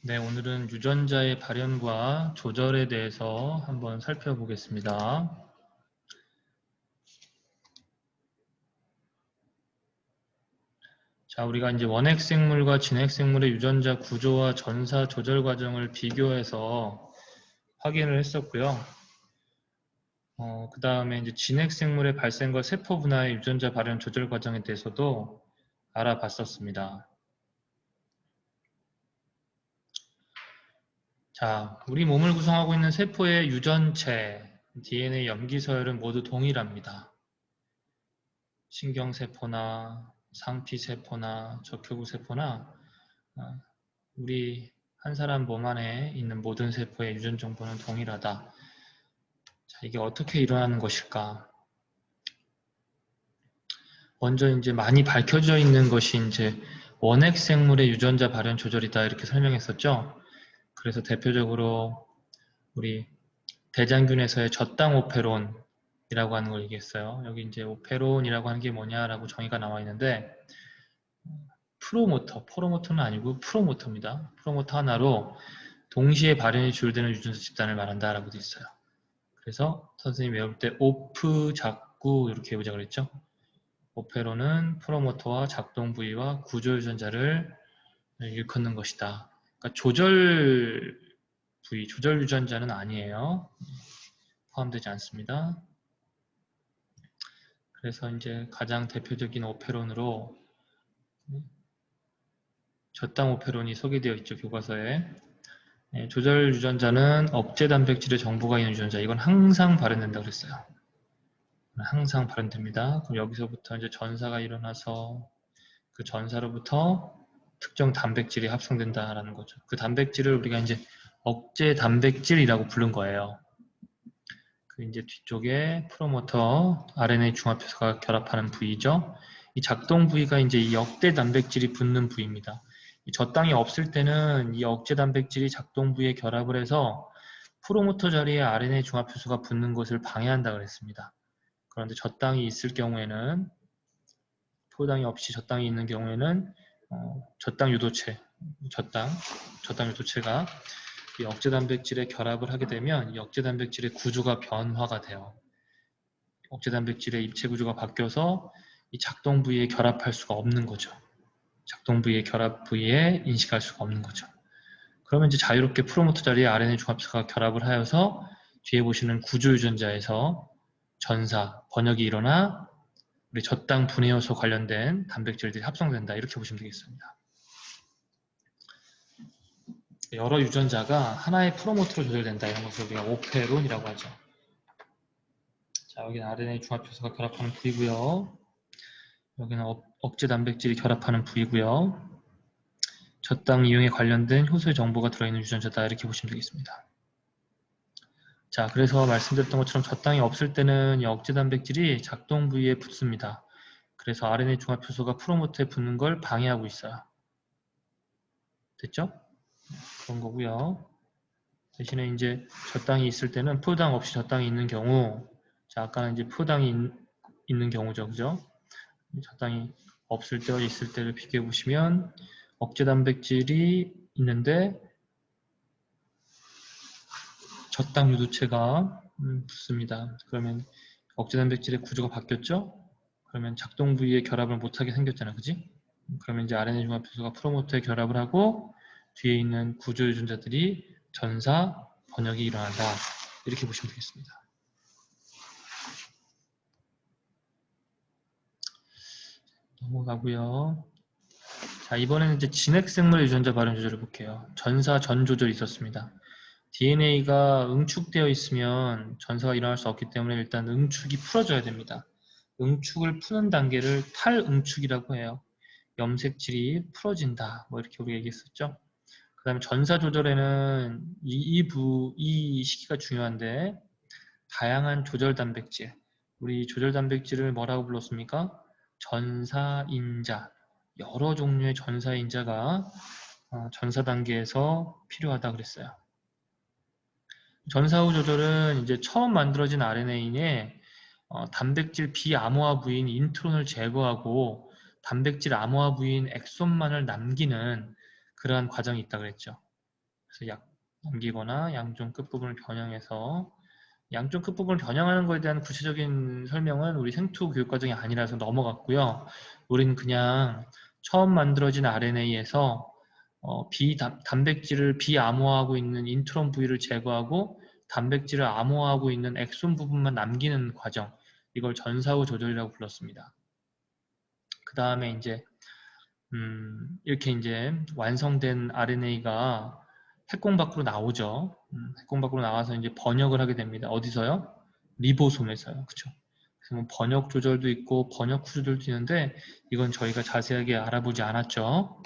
네, 오늘은 유전자의 발현과 조절에 대해서 한번 살펴보겠습니다. 자, 우리가 이제 원핵생물과 진핵생물의 유전자 구조와 전사 조절 과정을 비교해서 확인을 했었고요. 그 다음에 이제 진핵생물의 발생과 세포 분화의 유전자 발현 조절 과정에 대해서도 알아봤었습니다. 자, 우리 몸을 구성하고 있는 세포의 유전체, DNA 염기 서열은 모두 동일합니다. 신경세포나 상피세포나 적혈구세포나 우리 한 사람 몸 안에 있는 모든 세포의 유전 정보는 동일하다. 자, 이게 어떻게 일어나는 것일까? 먼저 이제 많이 밝혀져 있는 것이 이제 원핵 생물의 유전자 발현 조절이다 이렇게 설명했었죠. 그래서 대표적으로 우리 대장균에서의 저당 오페론이라고 하는 걸 얘기했어요. 여기 이제 오페론이라고 하는 게 뭐냐라고 정의가 나와 있는데 프로모터는 아니고 프로모터입니다. 프로모터 하나로 동시에 발현이 주요되는 유전자 집단을 말한다라고 되어 있어요. 그래서 선생님이 외울 때 오프, 작구 이렇게 외우자 그랬죠. 오페론은 프로모터와 작동 부위와 구조 유전자를 일컫는 것이다. 그러니까 조절 부위, 조절 유전자는 아니에요. 포함되지 않습니다. 그래서 이제 가장 대표적인 오페론으로 저당 오페론이 소개되어 있죠, 교과서에. 조절 유전자는 억제 단백질의 정보가 있는 유전자. 이건 항상 발현된다고 그랬어요. 항상 발현됩니다. 그럼 여기서부터 이제 전사가 일어나서 그 전사로부터 특정 단백질이 합성된다라는 거죠. 그 단백질을 우리가 이제 억제 단백질이라고 부른 거예요. 그 이제 뒤쪽에 프로모터 RNA 중합효소가 결합하는 부위죠. 이 작동 부위가 이제 이 억제 단백질이 붙는 부위입니다. 이 저당이 없을 때는 이 억제 단백질이 작동 부위에 결합을 해서 프로모터 자리에 RNA 중합효소가 붙는 것을 방해한다 그랬습니다. 그런데 저당이 있을 경우에는 포당이 없이 저당이 있는 경우에는 저당 유도체, 저당 유도체가 이 억제 단백질에 결합을 하게 되면 이 억제 단백질의 구조가 변화가 돼요. 억제 단백질의 입체 구조가 바뀌어서 이 작동 부위에 결합할 수가 없는 거죠. 작동 부위의 결합 부위에 인식할 수가 없는 거죠. 그러면 이제 자유롭게 프로모터 자리에 RNA 중합체가 결합을 하여서 뒤에 보시는 구조 유전자에서 전사, 번역이 일어나 우리 저당 분해 요소 관련된 단백질들이 합성된다. 이렇게 보시면 되겠습니다. 여러 유전자가 하나의 프로모터로 조절된다. 이런 것을 우리가 오페론이라고 하죠. 자, 여기는 RNA 중합효소가 결합하는 부위고요. 여기는 억제 단백질이 결합하는 부위고요. 저당 이용에 관련된 효소의 정보가 들어있는 유전자다. 이렇게 보시면 되겠습니다. 자, 그래서 말씀드렸던 것처럼 저당이 없을 때는 이 억제 단백질이 작동 부위에 붙습니다. 그래서 RNA 중합효소가 프로모터에 붙는 걸 방해하고 있어요. 됐죠? 그런 거고요. 대신에 이제 저당이 있을 때는 포당 없이 저당이 있는 경우, 자, 아까는 이제 포당이 있는 경우죠, 그죠? 저당이 없을 때와 있을 때를 비교해 보시면 억제 단백질이 있는데 저당 유도체가 붙습니다. 그러면 억제 단백질의 구조가 바뀌었죠? 그러면 작동 부위에 결합을 못하게 생겼잖아, 그지? 그러면 이제 RNA 중합효소가 프로모터에 결합을 하고 뒤에 있는 구조 유전자들이 전사, 번역이 일어난다. 이렇게 보시면 되겠습니다. 넘어가고요. 자, 이번에는 이제 진핵생물 유전자 발현 조절을 볼게요. 전사 전 조절이 있었습니다. DNA가 응축되어 있으면 전사가 일어날 수 없기 때문에 일단 응축이 풀어져야 됩니다. 응축을 푸는 단계를 탈응축이라고 해요. 염색질이 풀어진다. 뭐 이렇게 우리가 얘기했었죠. 그 다음에 전사 조절에는 이 시기가 중요한데 다양한 조절 단백질. 우리 조절 단백질을 뭐라고 불렀습니까? 전사인자. 여러 종류의 전사인자가 전사 단계에서 필요하다 그랬어요. 전사 후 조절은 이제 처음 만들어진 RNA에 단백질 비암호화 부인 인트론을 제거하고 단백질 암호화 부인 엑손만을 남기는 그러한 과정이 있다고 그랬죠. 그래서 넘기거나 양쪽 끝부분을 변형해서 양쪽 끝부분을 변형하는 것에 대한 구체적인 설명은 우리 생투 교육과정이 아니라서 넘어갔고요. 우리는 그냥 처음 만들어진 RNA에서 단백질을 비암호화하고 있는 인트론 부위를 제거하고 단백질을 암호화하고 있는 엑손 부분만 남기는 과정, 이걸 전사후 조절이라고 불렀습니다. 그 다음에 이제 이렇게 이제 완성된 RNA가 핵공 밖으로 나오죠. 핵공 밖으로 나와서 이제 번역을 하게 됩니다. 어디서요? 리보솜에서요. 그쵸? 그래서 뭐 번역 조절도 있고 번역 후 조절도 있는데 이건 저희가 자세하게 알아보지 않았죠.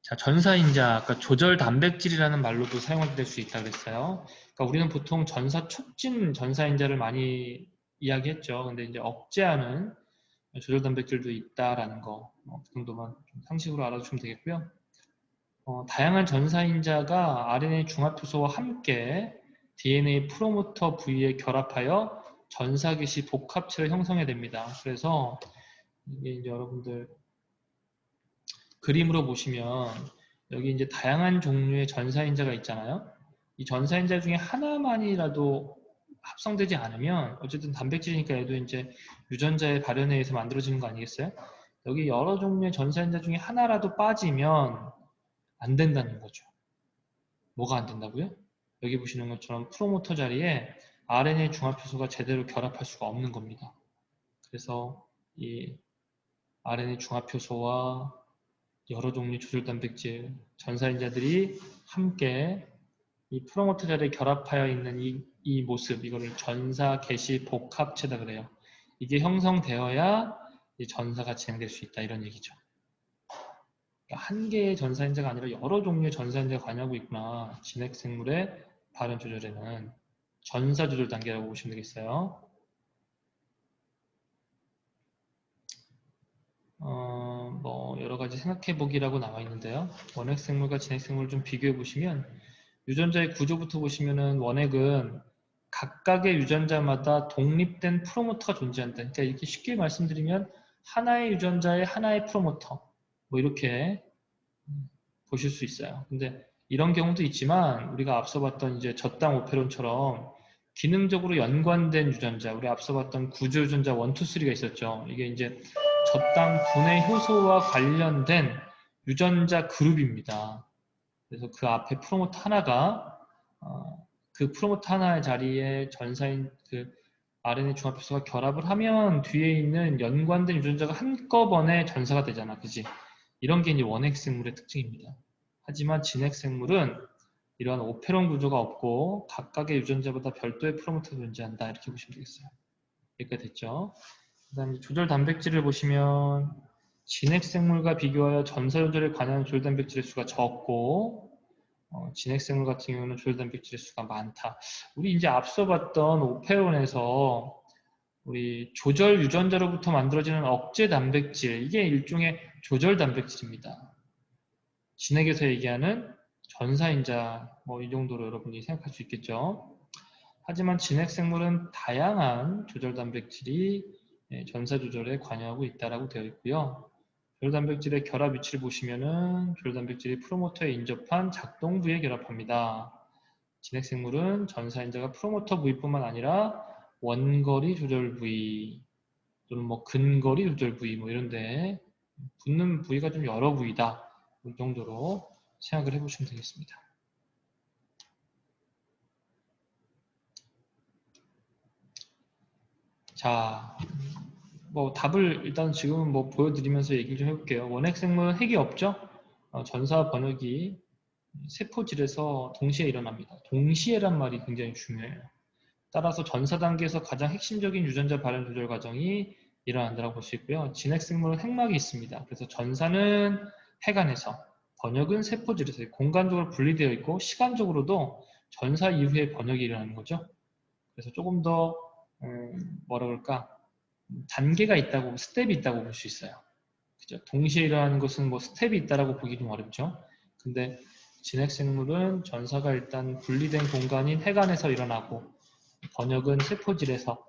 자, 전사인자, 아까 조절 단백질이라는 말로도 사용될 수 있다고 그랬어요. 그러니까 우리는 보통 전사 촉진 전사인자를 많이 이야기했죠. 근데 이제 억제하는 조절 단백질도 있다라는 거, 그 정도만 좀 상식으로 알아두시면 되겠고요. 다양한 전사인자가 RNA 중합효소와 함께 DNA 프로모터 부위에 결합하여 전사기시 복합체를 형성해야 됩니다. 그래서 이게 이제 여러분들 그림으로 보시면 여기 이제 다양한 종류의 전사인자가 있잖아요. 이 전사인자 중에 하나만이라도 합성되지 않으면 어쨌든 단백질이니까 얘도 이제 유전자의 발현에 의해서 만들어지는 거 아니겠어요? 여기 여러 종류의 전사인자 중에 하나라도 빠지면 안 된다는 거죠. 뭐가 안 된다고요? 여기 보시는 것처럼 프로모터 자리에 RNA 중합효소가 제대로 결합할 수가 없는 겁니다. 그래서 이 RNA 중합효소와 여러 종류 조절 단백질, 전사인자들이 함께 이 프로모터 자리에 결합하여 있는 이 모습, 이거를 전사 개시 복합체다 그래요. 이게 형성되어야 이 전사가 진행될 수 있다 이런 얘기죠. 그러니까 한 개의 전사인자가 아니라 여러 종류의 전사인자가 관여하고 있구나. 진핵생물의 발현 조절에는 전사 조절 단계라고 보시면 되겠어요. 뭐 여러 가지 생각해 보기라고 나와 있는데요. 원핵생물과 진핵생물을 좀 비교해 보시면 유전자의 구조부터 보시면은 원핵은 각각의 유전자마다 독립된 프로모터가 존재한다. 그러니까 이렇게 쉽게 말씀드리면 하나의 유전자에 하나의 프로모터 뭐 이렇게 보실 수 있어요. 근데 이런 경우도 있지만 우리가 앞서 봤던 이제 저당 오페론처럼 기능적으로 연관된 유전자, 우리 앞서 봤던 구조 유전자 1, 2, 3가 있었죠. 이게 이제 저당 분해 효소와 관련된 유전자 그룹입니다. 그래서 그 앞에 프로모터 하나가 그 프로모터 하나의 자리에 전사인 그 RNA 중합효소가 결합을 하면 뒤에 있는 연관된 유전자가 한꺼번에 전사가 되잖아. 그지? 이런 게 이제 원핵생물의 특징입니다. 하지만 진핵생물은 이러한 오페론 구조가 없고 각각의 유전자보다 별도의 프로모터가 존재한다. 이렇게 보시면 되겠어요. 여기까지 됐죠? 그 다음에 조절 단백질을 보시면 진핵생물과 비교하여 전사 조절에 관여하는 조절 단백질의 수가 적고 진핵생물 같은 경우는 조절 단백질의 수가 많다. 우리 이제 앞서 봤던 오페론에서 우리 조절 유전자로부터 만들어지는 억제 단백질, 이게 일종의 조절 단백질입니다. 진핵에서 얘기하는 전사인자, 뭐 이 정도로 여러분이 생각할 수 있겠죠. 하지만 진핵생물은 다양한 조절 단백질이 전사 조절에 관여하고 있다고 되어 있고요. 조절 단백질의 결합 위치를 보시면은 조절 단백질이 프로모터에 인접한 작동 부위에 결합합니다. 진핵생물은 전사인자가 프로모터 부위뿐만 아니라 원거리 조절 부위 또는 뭐 근거리 조절 부위 뭐 이런데 붙는 부위가 좀 여러 부위다. 이 정도로 생각을 해보시면 되겠습니다. 자, 뭐 답을 일단 지금은 뭐 보여드리면서 얘기를 좀 해볼게요. 원핵생물은 핵이 없죠? 전사 번역이 세포질에서 동시에 일어납니다. 동시에란 말이 굉장히 중요해요. 따라서 전사 단계에서 가장 핵심적인 유전자 발현 조절 과정이 일어난다고 볼 수 있고요. 진핵생물은 핵막이 있습니다. 그래서 전사는 핵 안에서, 번역은 세포질에서 공간적으로 분리되어 있고 시간적으로도 전사 이후에 번역이 일어나는 거죠. 그래서 조금 더 뭐라 그럴까 단계가 있다고, 스텝이 있다고 볼 수 있어요. 그죠? 동시에 일어나는 것은 뭐 스텝이 있다라고 보기 좀 어렵죠. 근데 진핵생물은 전사가 일단 분리된 공간인 핵 안에서 일어나고 번역은 세포질에서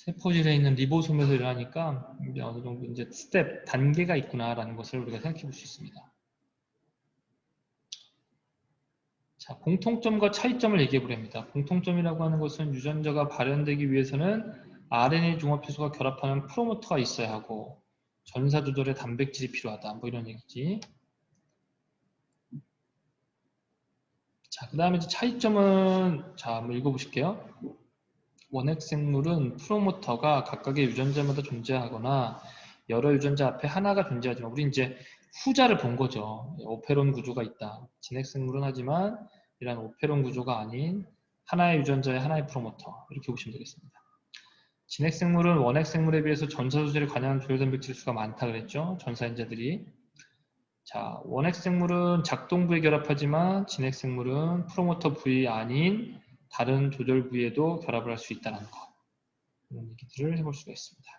세포질에 있는 리보솜에서 일어나니까 이제 어느 정도 이제 스텝, 단계가 있구나라는 것을 우리가 생각해 볼 수 있습니다. 자, 공통점과 차이점을 얘기해 보렵니다. 공통점이라고 하는 것은 유전자가 발현되기 위해서는 RNA 종합효소가 결합하는 프로모터가 있어야 하고 전사 조절에 단백질이 필요하다. 뭐 이런 얘기지. 자, 그 다음에 차이점은 자, 한번 읽어보실게요. 원핵 생물은 프로모터가 각각의 유전자마다 존재하거나 여러 유전자 앞에 하나가 존재하지만 우리 이제 후자를 본 거죠. 오페론 구조가 있다. 진핵 생물은 하지만 이런 오페론 구조가 아닌 하나의 유전자의 하나의 프로모터 이렇게 보시면 되겠습니다. 진핵 생물은 원핵 생물에 비해서 전사 조절에 관여하는 조절 단백질 수가 많다 그랬죠. 전사인자들이. 자, 원핵 생물은 작동 부위에 결합하지만 진핵 생물은 프로모터 부위 아닌 다른 조절 부위에도 결합을 할 수 있다는 것. 이런 얘기들을 해볼 수가 있습니다.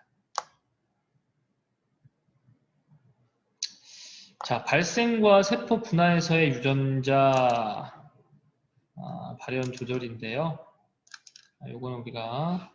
자, 발생과 세포 분화에서의 유전자 발현 조절인데요. 이거는 우리가